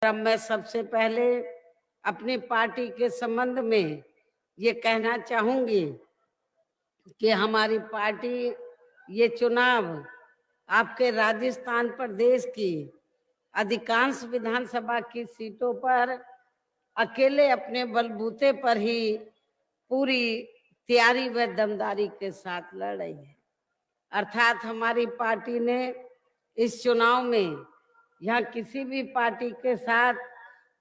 अब मैं सबसे पहले अपनी पार्टी के संबंध में ये कहना चाहूंगी कि हमारी पार्टी ये चुनाव आपके राजस्थान प्रदेश की अधिकांश विधानसभा की सीटों पर अकेले अपने बलबूते पर ही पूरी तैयारी व दमदारी के साथ लड़ रही है। अर्थात हमारी पार्टी ने इस चुनाव में यहाँ किसी भी पार्टी के साथ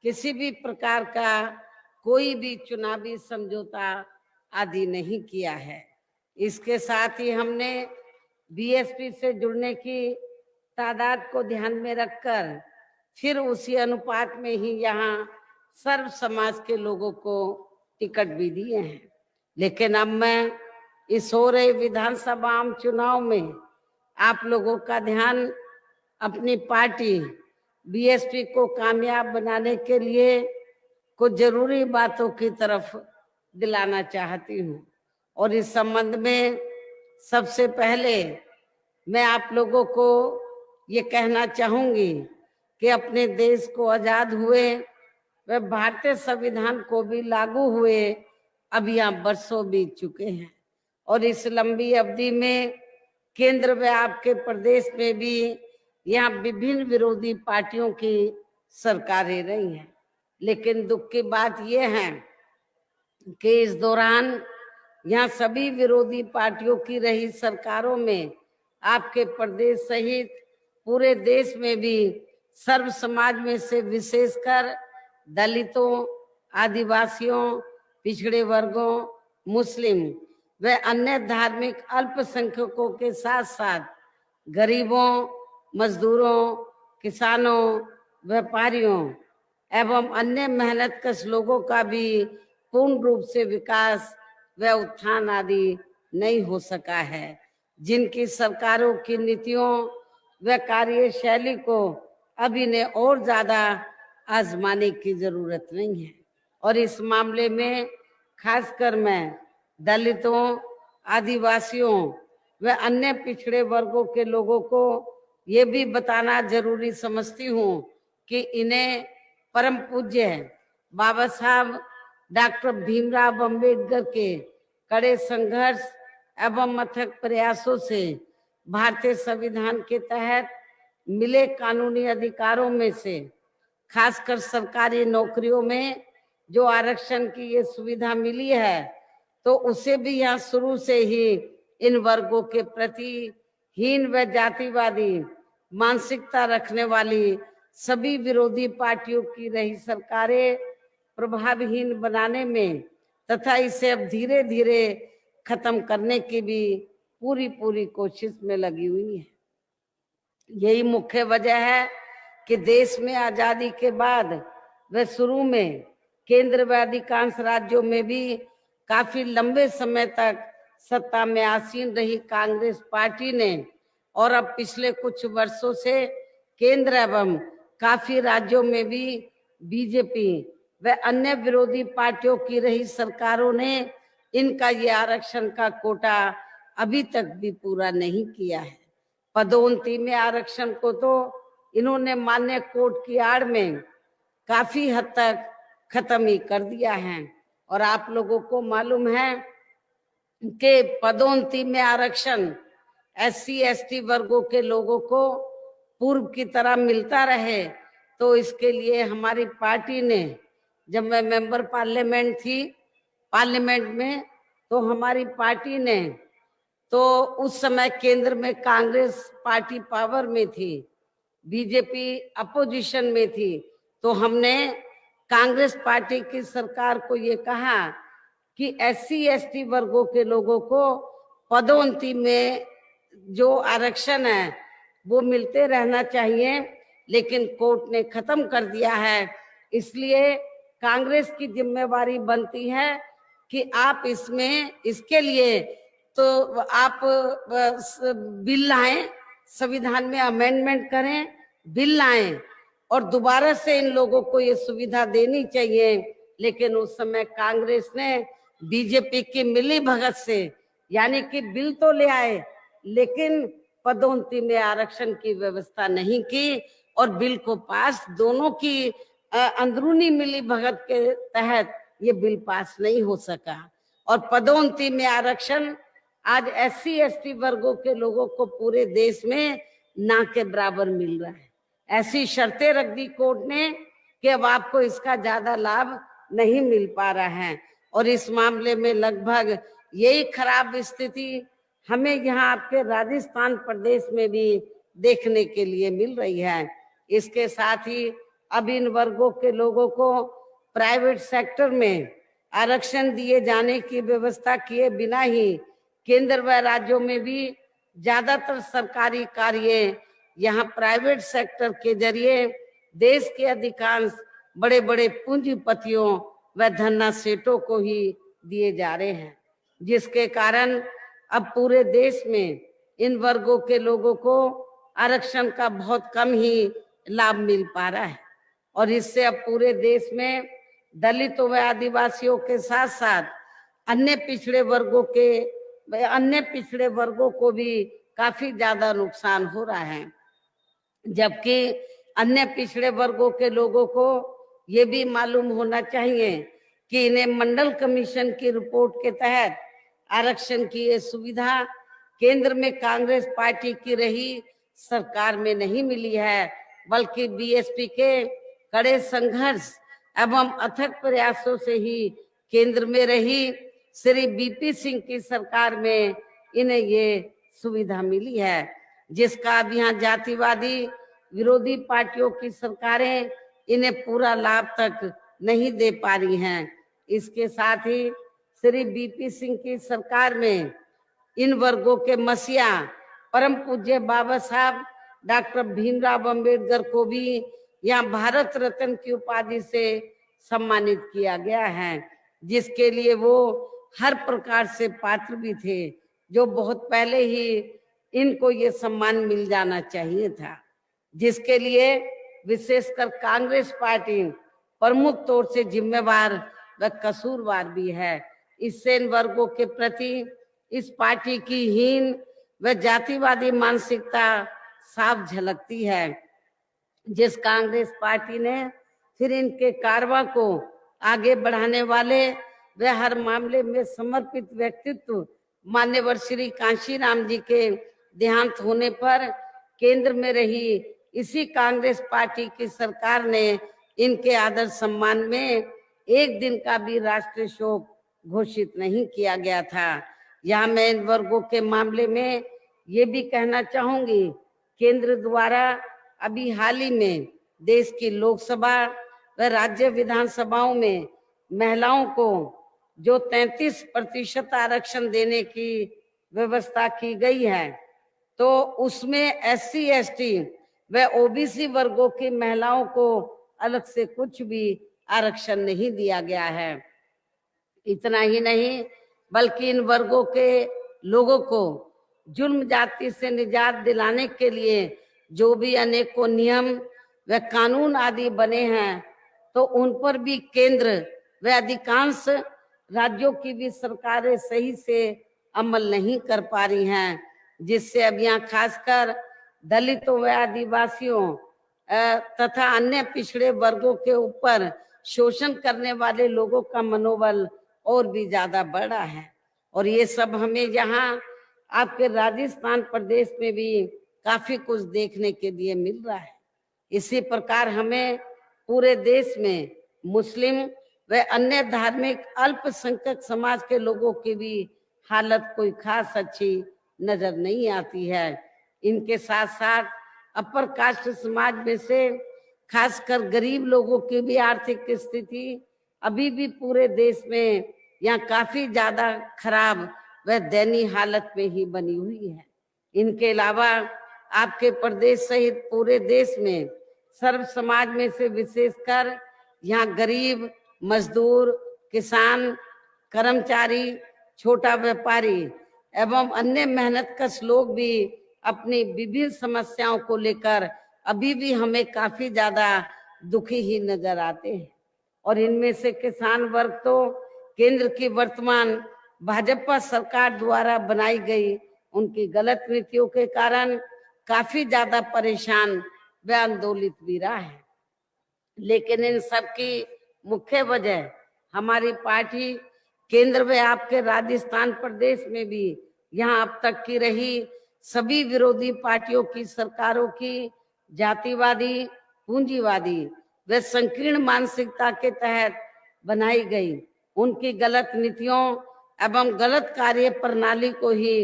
किसी भी प्रकार का कोई भी चुनावी समझौता आदि नहीं किया है। इसके साथ ही हमने बीएसपी से जुड़ने की तादाद को ध्यान में रखकर फिर उसी अनुपात में ही यहाँ सर्व समाज के लोगों को टिकट भी दिए हैं। लेकिन अब मैं इस हो रहे विधानसभा आम चुनाव में आप लोगों का ध्यान अपनी पार्टी बीएसपी को कामयाब बनाने के लिए कुछ जरूरी बातों की तरफ दिलाना चाहती हूँ। और इस संबंध में सबसे पहले मैं आप लोगों को ये कहना चाहूंगी कि अपने देश को आजाद हुए व भारतीय संविधान को भी लागू हुए अब यहाँ बरसों बीत चुके हैं और इस लंबी अवधि में केंद्र व आपके प्रदेश में भी यहाँ विभिन्न विरोधी पार्टियों की सरकारें रही हैं। लेकिन दुख की बात यह है कि इस दौरान यहाँ सभी विरोधी पार्टियों की रही सरकारों में आपके प्रदेश सहित पूरे देश में भी सर्व समाज में से विशेषकर दलितों, आदिवासियों, पिछड़े वर्गों, मुस्लिम व अन्य धार्मिक अल्पसंख्यकों के साथ साथ गरीबों, मजदूरों, किसानों, व्यापारियों एवं अन्य मेहनतकश लोगों का भी पूर्ण रूप से विकास व उत्थान आदि नहीं हो सका है, जिनकी सरकारों की नीतियों व कार्यशैली को अब इन्हें और ज्यादा आजमाने की जरूरत नहीं है। और इस मामले में खासकर मैं दलितों, आदिवासियों व अन्य पिछड़े वर्गों के लोगों को ये भी बताना जरूरी समझती हूँ कि इन्हें परम पूज्य बाबा साहब डॉक्टर भीमराव अंबेडकर के कड़े संघर्ष एवं अथक प्रयासों से भारतीय संविधान के तहत मिले कानूनी अधिकारों में से खासकर सरकारी नौकरियों में जो आरक्षण की ये सुविधा मिली है, तो उसे भी यहाँ शुरू से ही इन वर्गों के प्रति हीन व जातिवादी मानसिकता रखने वाली सभी विरोधी पार्टियों की रही सरकारें प्रभावहीन बनाने में तथा इसे अब धीरे धीरे खत्म करने की भी पूरी कोशिश में लगी हुई है। यही मुख्य वजह है कि देश में आजादी के बाद व शुरू में केंद्र व अधिकांश राज्यों में भी काफी लंबे समय तक सत्ता में आसीन रही कांग्रेस पार्टी ने और अब पिछले कुछ वर्षों से केंद्र एवं काफी राज्यों में भी बीजेपी व अन्य विरोधी पार्टियों की रही सरकारों ने इनका ये आरक्षण का कोटा अभी तक भी पूरा नहीं किया है। पदोन्नति में आरक्षण को तो इन्होंने मान्य कोर्ट की आड़ में काफी हद तक खत्म ही कर दिया है। और आप लोगों को मालूम है कि पदोन्नति में आरक्षण SC ST वर्गों के लोगों को पूर्व की तरह मिलता रहे, तो इसके लिए हमारी पार्टी ने, जब मैं मेंबर पार्लियामेंट थी पार्लियामेंट में, तो हमारी पार्टी ने, तो उस समय केंद्र में कांग्रेस पार्टी पावर में थी, बीजेपी अपोजिशन में थी, तो हमने कांग्रेस पार्टी की सरकार को ये कहा कि SC ST वर्गों के लोगों को पदोन्नति में जो आरक्षण है वो मिलते रहना चाहिए, लेकिन कोर्ट ने खत्म कर दिया है। इसलिए कांग्रेस की जिम्मेवारी बनती है कि आप इसके लिए तो आप बिल लाएं, संविधान में अमेंडमेंट करें, बिल लाएं और दोबारा से इन लोगों को ये सुविधा देनी चाहिए। लेकिन उस समय कांग्रेस ने बीजेपी की मिली भगत से यानी कि बिल तो ले आए लेकिन पदोन्नति में आरक्षण की व्यवस्था नहीं की और बिल को पास, दोनों की अंदरूनी मिली भगत के तहत ये बिल पास नहीं हो सका। और पदोन्नति में आरक्षण आज SC ST वर्गों के लोगों को पूरे देश में ना के बराबर मिल रहा है। ऐसी शर्तें रख दी कोर्ट ने कि अब आपको इसका ज्यादा लाभ नहीं मिल पा रहा है। और इस मामले में लगभग यही खराब स्थिति हमें यहाँ आपके राजस्थान प्रदेश में भी देखने के लिए मिल रही है। इसके साथ ही अब इन वर्गों के लोगों को प्राइवेट सेक्टर में आरक्षण दिए जाने की व्यवस्था किए बिना ही केंद्र व राज्यों में भी ज्यादातर सरकारी कार्य यहाँ प्राइवेट सेक्टर के जरिए देश के अधिकांश बड़े बड़े पूंजीपतियों व धन्ना सेठों को ही दिए जा रहे हैं, जिसके कारण अब पूरे देश में इन वर्गों के लोगों को आरक्षण का बहुत कम ही लाभ मिल पा रहा है। और इससे अब पूरे देश में दलितों व आदिवासियों के साथ साथ अन्य पिछड़े वर्गों को भी काफी ज्यादा नुकसान हो रहा है। जबकि अन्य पिछड़े वर्गों के लोगों को ये भी मालूम होना चाहिए कि इन्हें मंडल कमीशन की रिपोर्ट के तहत आरक्षण की ये सुविधा केंद्र में कांग्रेस पार्टी की रही सरकार में नहीं मिली है, बल्कि BSP के कड़े संघर्ष एवं अथक प्रयासों से ही केंद्र में रही श्री BP सिंह की सरकार में इन्हें ये सुविधा मिली है, जिसका अब यहाँ जातिवादी विरोधी पार्टियों की सरकारें इन्हें पूरा लाभ तक नहीं दे पा रही हैं। इसके साथ ही श्री BP सिंह की सरकार में इन वर्गों के मसीहा परम पूज्य बाबा साहब डॉक्टर भीमराव अंबेडकर को भी यहाँ भारत रत्न की उपाधि से सम्मानित किया गया है, जिसके लिए वो हर प्रकार से पात्र भी थे, जो बहुत पहले ही इनको ये सम्मान मिल जाना चाहिए था, जिसके लिए विशेषकर कांग्रेस पार्टी प्रमुख तौर से जिम्मेवार व कसूरवार भी है। इससे इन वर्गों के प्रति इस पार्टी की हीन व जातिवादी मानसिकता साफ झलकती है। जिस कांग्रेस पार्टी ने फिर इनके कारवां को आगे बढ़ाने वाले व हर मामले में समर्पित व्यक्तित्व मान्यवर श्री कांशीराम जी के देहांत होने पर केंद्र में रही इसी कांग्रेस पार्टी की सरकार ने इनके आदर सम्मान में एक दिन का भी राष्ट्रीय शोक घोषित नहीं किया गया था। यहाँ मैं इन वर्गों के मामले में ये भी कहना चाहूंगी, केंद्र द्वारा अभी हाल ही में देश की लोकसभा व राज्य विधानसभाओं में महिलाओं को जो 33% आरक्षण देने की व्यवस्था की गई है, तो उसमें SC ST व OBC वर्गों की महिलाओं को अलग से कुछ भी आरक्षण नहीं दिया गया है। इतना ही नहीं, बल्कि इन वर्गों के लोगों को जुल्म जाति से निजात दिलाने के लिए जो भी अनेकों नियम व कानून आदि बने हैं, तो उन पर भी केंद्र व अधिकांश राज्यों की भी सरकारें सही से अमल नहीं कर पा रही हैं, जिससे अब यहाँ खासकर दलितों व आदिवासियों तथा अन्य पिछड़े वर्गों के ऊपर शोषण करने वाले लोगों का मनोबल और भी ज्यादा बढ़ा है। और ये सब हमें यहाँ आपके राजस्थान प्रदेश में भी काफी कुछ देखने के लिए मिल रहा है। इसी प्रकार हमें पूरे देश में मुस्लिम व अन्य धार्मिक अल्पसंख्यक समाज के लोगों की भी हालत कोई खास अच्छी नजर नहीं आती है। इनके साथ साथ अपर कास्ट समाज में से खासकर गरीब लोगों की भी आर्थिक स्थिति अभी भी पूरे देश में यहाँ काफी ज्यादा खराब व दयनीय हालत में ही बनी हुई है। इनके अलावा आपके प्रदेश सहित पूरे देश में सर्व समाज में से विशेषकर यहाँ गरीब, मजदूर, किसान, कर्मचारी, छोटा व्यापारी एवं अन्य मेहनतकश लोग भी अपनी विभिन्न समस्याओं को लेकर अभी भी हमें काफी ज्यादा दुखी ही नजर आते हैं। और इनमें से किसान वर्ग तो केंद्र की वर्तमान भाजपा सरकार द्वारा बनाई गई उनकी गलत नीतियों के कारण काफी ज्यादा परेशान व आंदोलित भी रहा है। लेकिन इन सब की मुख्य वजह हमारी पार्टी केंद्र में आपके राजस्थान प्रदेश में भी यहाँ अब तक की रही सभी विरोधी पार्टियों की सरकारों की जातिवादी, पूंजीवादी व संकीर्ण मानसिकता के तहत बनाई गई उनकी गलत नीतियों एवं गलत कार्य प्रणाली को ही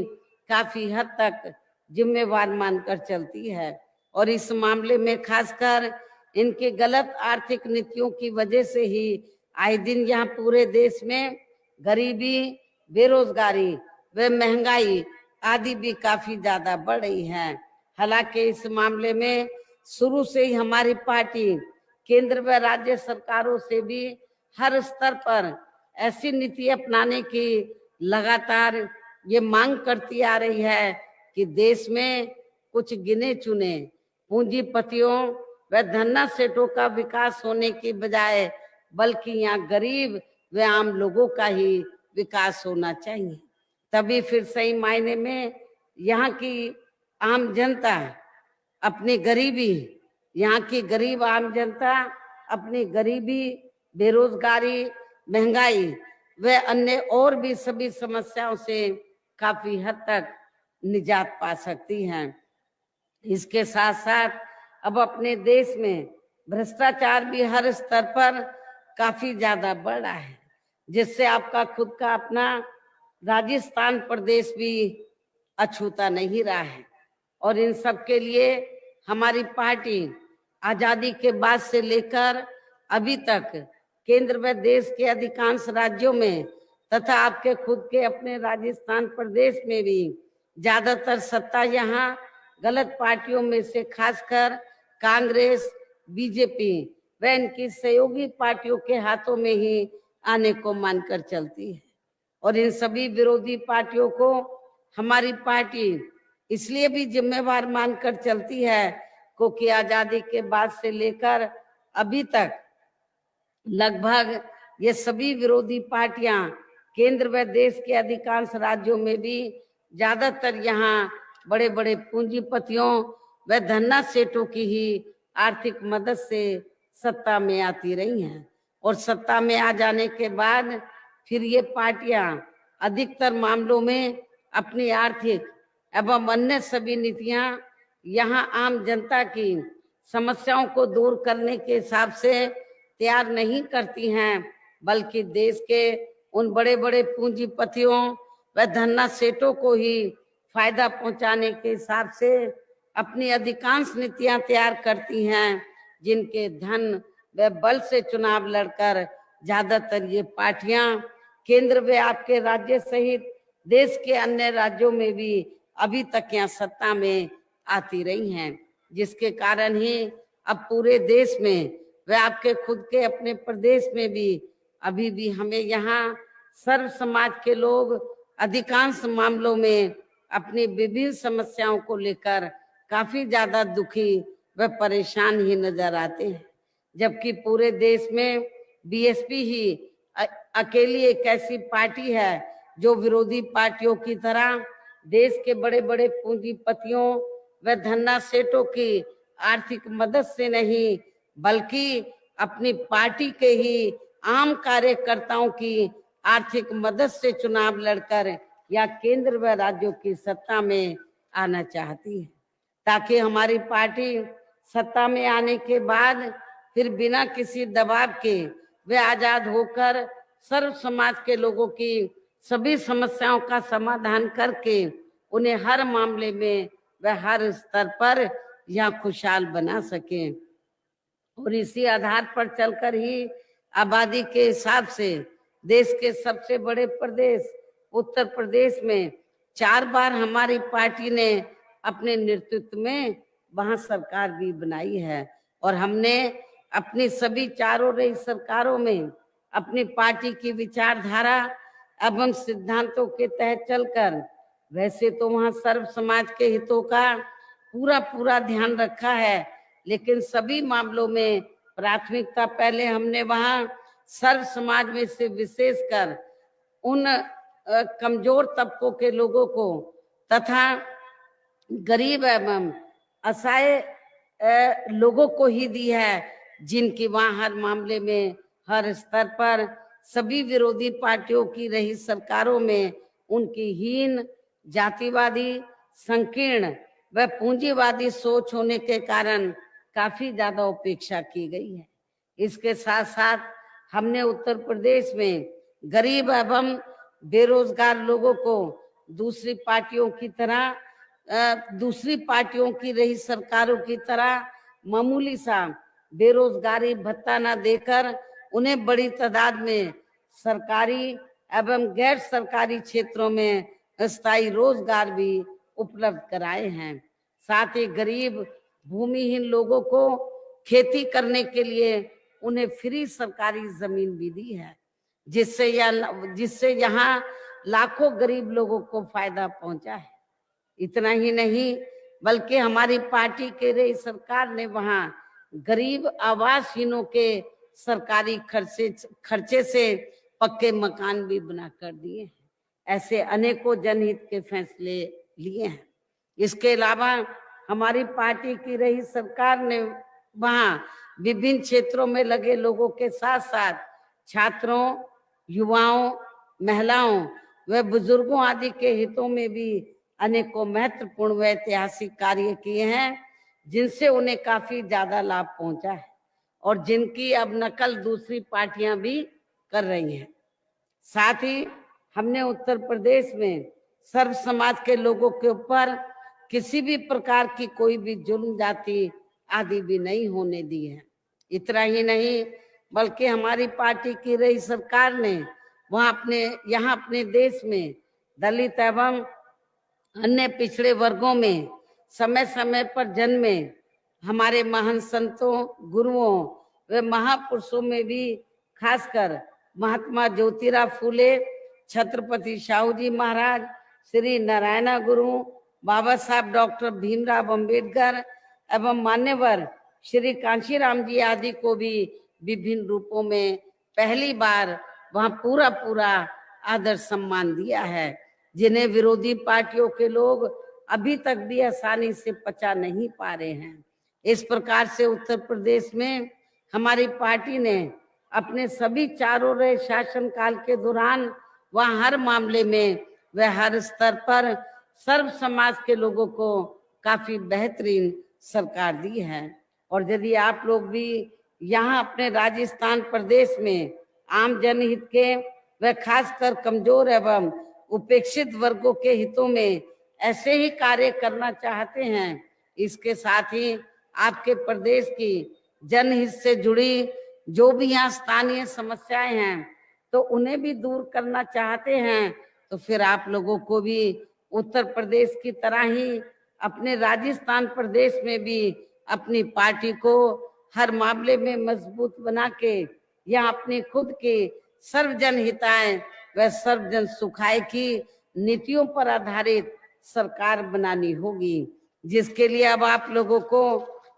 काफी हद तक जिम्मेवार मानकर चलती है। और इस मामले में खासकर इनके गलत आर्थिक नीतियों की वजह से ही आए दिन यहाँ पूरे देश में गरीबी, बेरोजगारी व महंगाई आदि भी काफी ज्यादा बढ़ रही है। हालांकि इस मामले में शुरू से ही हमारी पार्टी केंद्र व राज्य सरकारों से भी हर स्तर पर ऐसी नीति अपनाने की लगातार ये मांग करती आ रही है कि देश में कुछ गिने चुने पूंजीपतियों व धन्ना सेठों का विकास होने की बजाय बल्कि यहाँ गरीब व आम लोगों का ही विकास होना चाहिए। तभी फिर सही मायने में यहाँ की आम जनता अपनी गरीबी, यहाँ की गरीब आम जनता अपनी गरीबी, बेरोजगारी, महंगाई व अन्य और भी सभी समस्याओं से काफी हद तक निजात पा सकती हैं। इसके साथ साथ अब अपने देश में भ्रष्टाचार भी हर स्तर पर काफी ज्यादा बढ़ रहा है, जिससे आपका खुद का अपना राजस्थान प्रदेश भी अछूता नहीं रहा है। और इन सब के लिए हमारी पार्टी आजादी के बाद से लेकर अभी तक केंद्र व देश के अधिकांश राज्यों में तथा आपके खुद के अपने राजस्थान प्रदेश में भी ज्यादातर सत्ता यहाँ गलत पार्टियों में से खासकर कांग्रेस, बीजेपी व इनकी सहयोगी पार्टियों के हाथों में ही आने को मानकर चलती है। और इन सभी विरोधी पार्टियों को हमारी पार्टी इसलिए भी जिम्मेवार मानकर चलती है क्योंकि आजादी के बाद से लेकर अभी तक लगभग ये सभी विरोधी पार्टियां केंद्र व देश के अधिकांश राज्यों में भी ज्यादातर यहाँ बड़े बड़े पूंजीपतियों व धन्ना सेठों की ही आर्थिक मदद से सत्ता में आती रही हैं। और सत्ता में आ जाने के बाद फिर ये पार्टियां अधिकतर मामलों में अपनी आर्थिक एवं अन्य सभी नीतियां यहाँ आम जनता की समस्याओं को दूर करने के हिसाब से तैयार नहीं करती हैं, बल्कि देश के उन बड़े बड़े पूंजीपतियों व धन्ना सेठों को ही फायदा पहुंचाने के हिसाब से अपनी अधिकांश नीतियां तैयार करती हैं, जिनके धन व बल से चुनाव लड़कर ज्यादातर ये पार्टियां केंद्र व आपके राज्य सहित देश के अन्य राज्यों में भी अभी तक यहाँ सत्ता में आती रही हैं, जिसके कारण ही अब पूरे देश में व आपके खुद के अपने प्रदेश में भी अभी भी हमें यहाँ सर्व समाज के लोग अधिकांश मामलों में अपनी विभिन्न समस्याओं को लेकर काफी ज्यादा दुखी व परेशान ही नजर आते हैं। जबकि पूरे देश में बीएसपी ही अकेली एक ऐसी पार्टी है जो विरोधी पार्टियों की तरह देश के बड़े बड़े पूंजीपतियों व धन्ना सेठों की आर्थिक मदद से नहीं बल्कि अपनी पार्टी के ही आम कार्यकर्ताओं की आर्थिक मदद से चुनाव लड़कर या केंद्र व राज्यों की सत्ता में आना चाहती है, ताकि हमारी पार्टी सत्ता में आने के बाद फिर बिना किसी दबाव के वे आजाद होकर सर्व समाज के लोगों की सभी समस्याओं का समाधान करके उन्हें हर मामले में व हर स्तर पर यहाँ खुशहाल बना सके। और इसी आधार पर चलकर ही आबादी के हिसाब से देश के सबसे बड़े प्रदेश उत्तर प्रदेश में 4 बार हमारी पार्टी ने अपने नेतृत्व में वहां सरकार भी बनाई है। और हमने अपनी सभी चारों रही सरकारों में अपनी पार्टी की विचारधारा एवं सिद्धांतों के तहत चलकर वैसे तो वहां सर्व समाज के हितों का पूरा ध्यान रखा है, लेकिन सभी मामलों में प्राथमिकता पहले हमने वहां सर्व समाज में से विशेषकर उन कमजोर तबकों के लोगों को तथा गरीब एवं असहाय लोगों को ही दी है, जिनकी वहां हर मामले में हर स्तर पर सभी विरोधी पार्टियों की रही सरकारों में उनकी हीन, जातिवादी, संकीर्ण व पूंजीवादी सोच होने के कारण काफी ज्यादा उपेक्षा की गई है। इसके साथ साथ हमने उत्तर प्रदेश में गरीब एवं बेरोजगार लोगों को दूसरी पार्टियों की रही सरकारों की तरह मामूली सा बेरोजगारी भत्ता न देकर उन्हें बड़ी तादाद में सरकारी एवं गैर सरकारी क्षेत्रों में स्थायी रोजगार भी उपलब्ध कराए हैं। साथ ही गरीब भूमिहीन लोगों को खेती करने के लिए उन्हें फ्री सरकारी जमीन भी दी है, जिससे यहाँ लाखों गरीब लोगों को फायदा पहुंचा है। इतना ही नहीं बल्कि हमारी पार्टी के रही सरकार ने वहां गरीब आवासहीनों के सरकारी खर्चे से पक्के मकान भी बना कर दिए हैं। ऐसे अनेकों जनहित के फैसले लिए हैं। इसके अलावा हमारी पार्टी की रही सरकार ने वहां विभिन्न क्षेत्रों में लगे लोगों के साथ साथ छात्रों, युवाओं, महिलाओं व बुजुर्गों आदि के हितों में भी अनेकों महत्वपूर्ण व ऐतिहासिक कार्य किए हैं, जिनसे उन्हें काफी ज्यादा लाभ पहुंचा है और जिनकी अब नकल दूसरी पार्टियां भी कर रही हैं। साथ ही हमने उत्तर प्रदेश में सर्व समाज के लोगों के ऊपर किसी भी प्रकार की कोई भी जुल्म, जाति आदि भी नहीं होने दी है। इतना ही नहीं बल्कि हमारी पार्टी की रही सरकार ने यहाँ अपने देश में दलित एवं अन्य पिछड़े वर्गों में समय समय पर जन्मे हमारे महान संतों, गुरुओं व महापुरुषों में भी खासकर महात्मा ज्योतिराव फूले, छत्रपति शाहू जी महाराज, श्री नारायण गुरु, बाबा साहब डॉक्टर भीमराव अंबेडकर एवं मान्यवर श्री कांशीराम जी आदि को भी विभिन्न रूपों में पहली बार वहां पूरा आदर सम्मान दिया है, जिन्हें विरोधी पार्टियों के लोग अभी तक भी आसानी से पचा नहीं पा रहे हैं। इस प्रकार से उत्तर प्रदेश में हमारी पार्टी ने अपने सभी चारों रहे शासन काल के दौरान वह हर मामले में व हर स्तर पर सर्व समाज के लोगों को काफी बेहतरीन सरकार दी है। और यदि आप लोग भी यहाँ अपने राजस्थान प्रदेश में आम जनहित के व खासकर कमजोर एवं उपेक्षित वर्गों के हितों में ऐसे ही कार्य करना चाहते हैं, इसके साथ ही आपके प्रदेश की जनहित से जुड़ी जो भी यहाँ स्थानीय समस्याएं हैं तो उन्हें भी दूर करना चाहते हैं, तो फिर आप लोगों को भी उत्तर प्रदेश की तरह ही अपने राजस्थान प्रदेश में भी अपनी पार्टी को हर मामले में मजबूत बना के यहाँ अपनी खुद की सर्वजन हिताय व सर्वजन सुखाय की नीतियों पर आधारित सरकार बनानी होगी, जिसके लिए अब आप लोगों को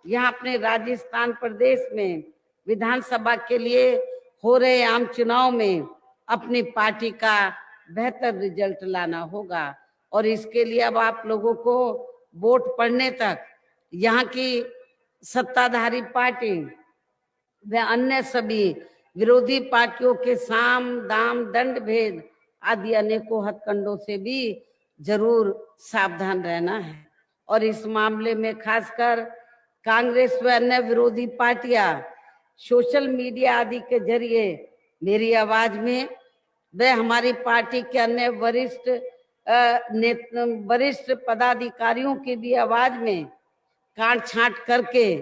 यहाँ अपने राजस्थान प्रदेश में विधानसभा के लिए हो रहे आम चुनाव में अपनी पार्टी का बेहतर रिजल्ट लाना होगा। और इसके लिए अब आप लोगों को वोट पड़ने तक यहाँ की सत्ताधारी पार्टी व अन्य सभी विरोधी पार्टियों के साम दाम दंड भेद आदि अनेकों हथकंडों से भी जरूर सावधान रहना है। और इस मामले में खासकर कांग्रेस व अन्य विरोधी पार्टियां सोशल मीडिया आदि के जरिए मेरी आवाज में व हमारी पार्टी के अन्य वरिष्ठ पदाधिकारियों की भी आवाज में काट छांट करके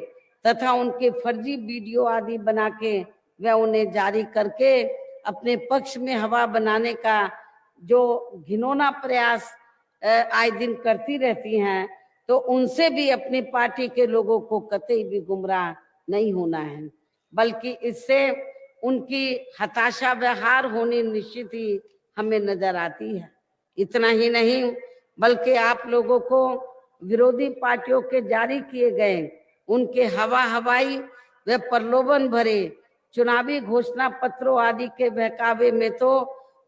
तथा उनके फर्जी वीडियो आदि बना के व उन्हें जारी करके अपने पक्ष में हवा बनाने का जो घिनौना प्रयास आए दिन करती रहती हैं, तो उनसे भी अपनी पार्टी के लोगों को कतई भी गुमराह नहीं होना है, बल्कि इससे उनकी हताशा व हार होनी निश्चित ही हमें नजर आती है। इतना ही नहीं बल्कि आप लोगों को विरोधी पार्टियों के जारी किए गए उनके हवाई व प्रलोभन भरे चुनावी घोषणा पत्रों आदि के बहकावे में तो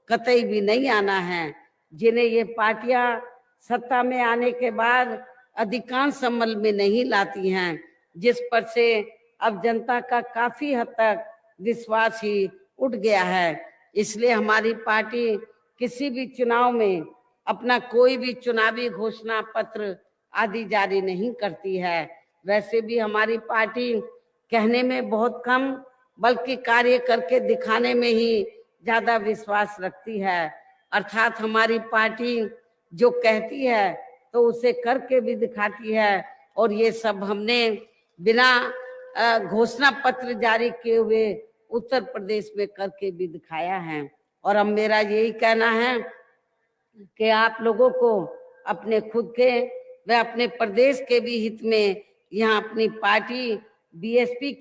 कतई भी नहीं आना है, जिन्हें ये पार्टियां सत्ता में आने के बाद अधिकांश अमल में नहीं लाती हैं, जिस पर से अब जनता का काफी हद तक विश्वास ही उठ गया है। इसलिए हमारी पार्टी किसी भी चुनाव में अपना कोई भी चुनावी घोषणा पत्र आदि जारी नहीं करती है। वैसे भी हमारी पार्टी कहने में बहुत कम बल्कि कार्य करके दिखाने में ही ज्यादा विश्वास रखती है। अर्थात हमारी पार्टी जो कहती है तो उसे करके भी दिखाती है, और ये सब हमने बिना घोषणा पत्र जारी किए हुए उत्तर प्रदेश में करके भी दिखाया है। और अब मेरा यही कहना है कि आप लोगों को अपने खुद के व अपने प्रदेश के भी हित में यहाँ अपनी पार्टी बीएसपी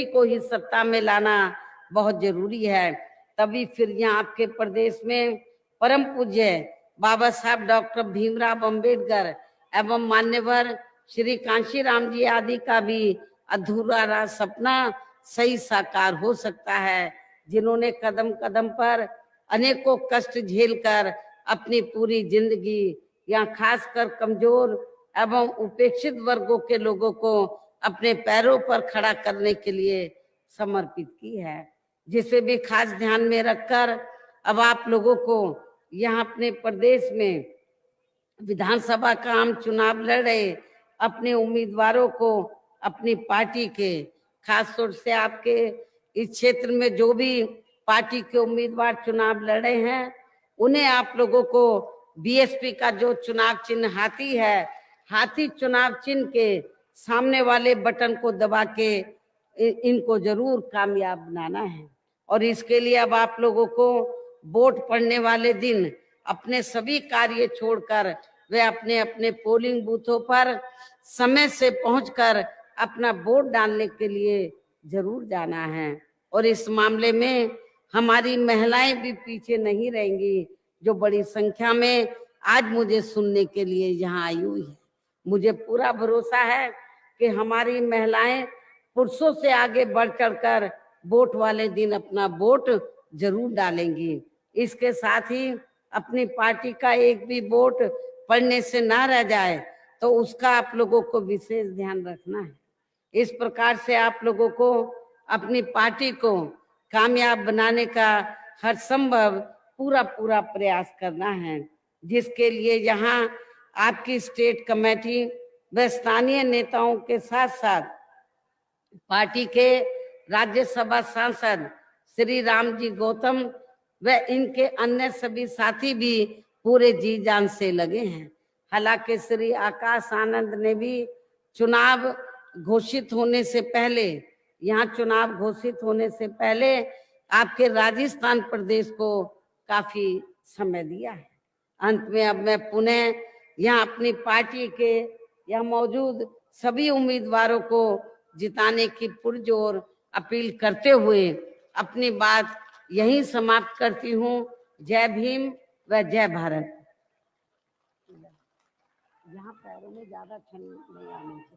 को ही सत्ता में लाना बहुत जरूरी है। तभी फिर यहाँ आपके प्रदेश में परम पूज्य बाबा साहब डॉक्टर भीमराव अंबेडकर एवं मान्यवर श्री कांशीराम जी आदि का भी अधूरा रहा सपना सही साकार हो सकता है, जिन्होंने कदम कदम पर अनेकों कष्ट झेलकर अपनी पूरी जिंदगी यहाँ खासकर कमजोर एवं उपेक्षित वर्गों के लोगों को अपने पैरों पर खड़ा करने के लिए समर्पित की है। जिसे भी खास ध्यान में रखकर अब आप लोगों को यहाँ अपने प्रदेश में विधानसभा का आम चुनाव लड़ रहे अपने उम्मीदवारों को अपनी पार्टी के खास तौर से आपके इस क्षेत्र में जो भी पार्टी के उम्मीदवार चुनाव लड़े हैं, उन्हें आप लोगों को बीएसपी का जो चुनाव चिन्ह हाथी है, हाथी चुनाव चिन्ह के सामने वाले बटन को दबा के इनको जरूर कामयाब बनाना है। और इसके लिए अब आप लोगों को वोट पड़ने वाले दिन अपने सभी कार्य छोड़कर वे अपने अपने पोलिंग बूथों पर समय से पहुंचकर अपना वोट डालने के लिए जरूर जाना है। और इस मामले में हमारी महिलाएं भी पीछे नहीं रहेंगी, जो बड़ी संख्या में आज मुझे सुनने के लिए यहाँ आई हुई है। मुझे पूरा भरोसा है कि हमारी महिलाएं पुरुषों से आगे बढ़ चढ़कर वोट वाले दिन अपना वोट जरूर डालेंगी। इसके साथ ही अपनी पार्टी का एक भी वोट पड़ने से ना रह जाए तो उसका आप लोगों को विशेष ध्यान रखना है। इस प्रकार से आप लोगों को अपनी पार्टी को कामयाब बनाने का हर संभव पूरा प्रयास करना है, जिसके लिए यहाँ आपकी स्टेट कमेटी व स्थानीय नेताओं के साथ साथ पार्टी के राज्यसभा सांसद श्री राम जी गौतम व इनके अन्य सभी साथी भी पूरे जी जान से लगे हैं। हालांकि श्री आकाश आनंद ने भी चुनाव घोषित होने से पहले, यहाँ चुनाव घोषित होने से पहले आपके राजस्थान प्रदेश को काफी समय दिया है। अंत में अब मैं पुनः यहाँ अपनी पार्टी के यहाँ मौजूद सभी उम्मीदवारों को जिताने की पुरजोर अपील करते हुए अपनी बात यहीं समाप्त करती हूँ। जय भीम व जय भारत। यहाँ पैरों में ज्यादा ठंड नहीं आनी चाहिए।